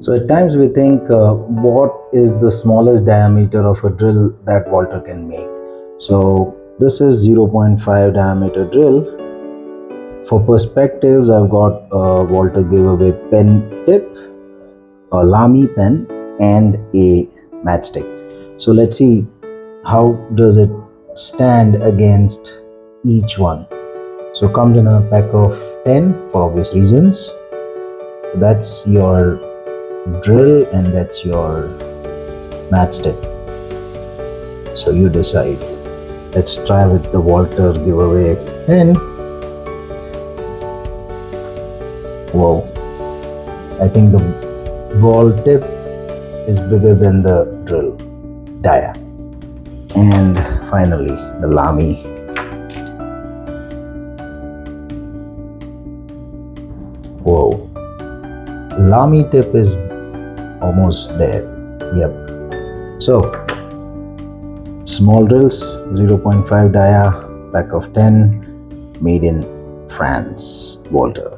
So at times we think, what is the smallest diameter of a drill that Walter can make? So this is 0.5 diameter drill. For perspectives, I've got a Walter giveaway pen tip, a Lamy pen, and a matchstick. So let's see how does it stand against each one. So comes in a pack of 10 for obvious reasons. So that's your drill and that's your matchstick. So you decide. Let's try with the Walter giveaway pen. Wow, I think the ball tip is bigger than the drill dia. And finally, the Lamy. Whoa, Lamy tip is almost there. Yep. So, small drills, 0.5 dia, pack of 10, made in France, Walter.